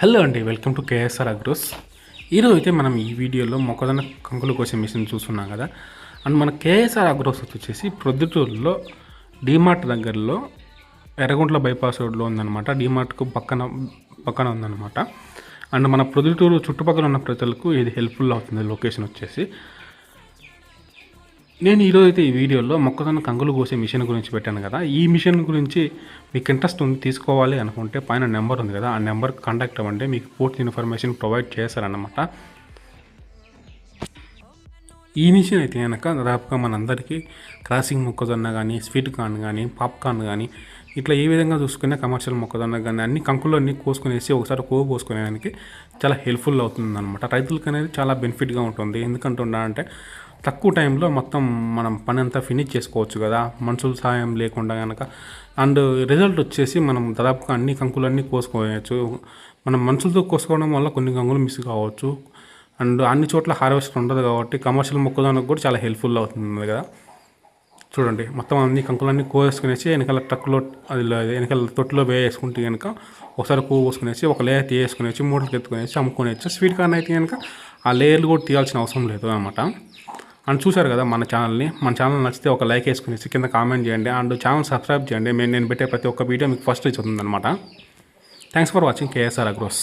Hello అండి, welcome to KSR agros. ఈరోజు అయితే మనం ఈ వీడియోలో మొక్కజొన్న కంకులు కోసే మిషన్ చూస్తున్నాం కదా. అండ్ మన కేఎస్ఆర్ అగ్రోస్ వచ్చేసి ప్రొద్దుటూరులో డీమార్ట్ దగ్గరలో ఎర్రగుంట్ల బైపాస్ రోడ్లో ఉందన్నమాట. డీమార్ట్కు పక్కన ఉందన్నమాట. అండ్ మన ప్రొద్దుటూరు చుట్టుపక్కల ఉన్న ప్రజలకు ఇది హెల్ప్ఫుల్ అవుతుంది. లొకేషన్ వచ్చేసి నేను ఈరోజు అయితే ఈ వీడియోలో మొక్కజొన్న కంకులు కోసే మిషన్ గురించి పెట్టాను కదా. ఈ మిషన్ గురించి మీకు ఇంట్రెస్ట్ ఉంది, తీసుకోవాలి అనుకుంటే పైన నెంబర్ ఉంది కదా, ఆ నెంబర్కి కాంటాక్ట్ అవ్వండి. మీకు పూర్తి ఇన్ఫర్మేషన్ ప్రొవైడ్ చేస్తారన్నమాట. ఈ మిషన్ అయితే కనుక దాదాపుగా మనందరికీ క్రాసింగ్ మొక్కజొన్న కానీ, స్వీట్ కార్న్ కానీ, పాప్కార్న్ కానీ, ఇట్లా ఏ విధంగా చూసుకునే కమర్షియల్ మొక్కజొన్న కానీ అన్ని కంకులు అన్నీ కోసుకునేసి ఒకసారి పోసుకునేదానికి చాలా హెల్ప్ఫుల్ అవుతుంది అనమాట. రైతులకు అనేది చాలా బెనిఫిట్గా ఉంటుంది. ఎందుకంటున్నా అంటే తక్కువ టైంలో మొత్తం మనం పని అంతా ఫినిష్ చేసుకోవచ్చు కదా, మనుషుల సహాయం లేకుండా కనుక. అండ్ రిజల్ట్ వచ్చేసి మనం దాదాపుగా అన్ని కంకులన్నీ కోసుకోవచ్చు. మనం మనుషులతో కోసుకోవడం వల్ల కొన్ని కంకులు మిస్ కావచ్చు. అండ్ అన్ని చోట్ల హార్వెస్ట్ ఉండదు కాబట్టి కమర్షియల్ మొక్కజొన్నకు కూడా చాలా హెల్ప్ఫుల్ అవుతుంది కదా. చూడండి, మొత్తం అన్ని కంకులన్నీ కోసుకునేసి వెనకాల ట్రక్లో అది వెనకాల తొట్టులో వేసుకుంటే కనుక ఒకసారి కోసుకునేసి ఒక లేయర్ తీసేసుకునేసి మూటలకు ఎత్తుకునేసి అమ్ముకునేసి. స్వీట్ కార్న్ అయితే కనుక ఆ లేయర్లు కూడా తీయాల్సిన అవసరం లేదు అనమాట. అండ్ చూశారు కదా మన ఛానల్ నచ్చితే ఒక లైక్ వేసుకునేసి కింద కామెంట్ చేయండి. అండ్ ఛానల్ సబ్స్క్రైబ్ చేయండి. నేను పెట్టే ప్రతి ఒక్క వీడియో మీకు ఫస్ట్ వచ్చి ఉందన్నమాట. Thanks for watching KSR agros.